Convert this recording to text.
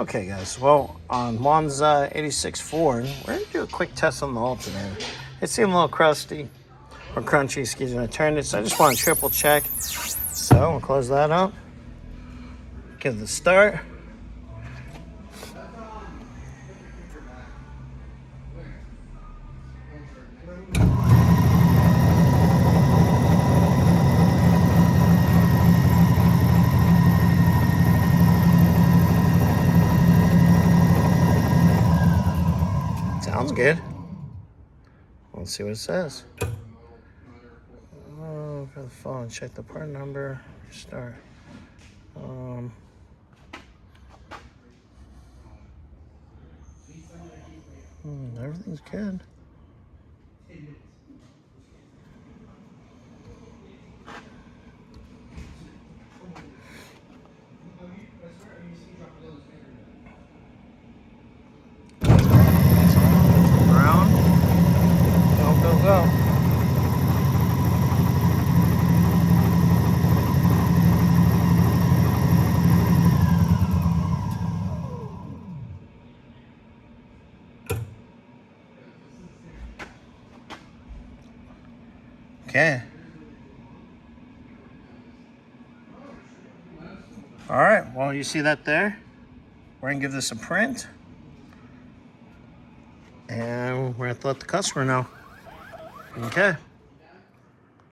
Okay guys, well on Juan's 86 Ford, we're going to do a quick test on the alternator. It seemed a little crusty, or crunchy, excuse me, I turned it, so I just want to triple check. So we'll close that up, give it a start. Sounds good. Let's see what it says. Oh, for the phone, check the part number, start. Everything's good. Brown. Go. Okay. All right, well, you see that there? We're gonna give this a print. And we're gonna let the customer know. Okay.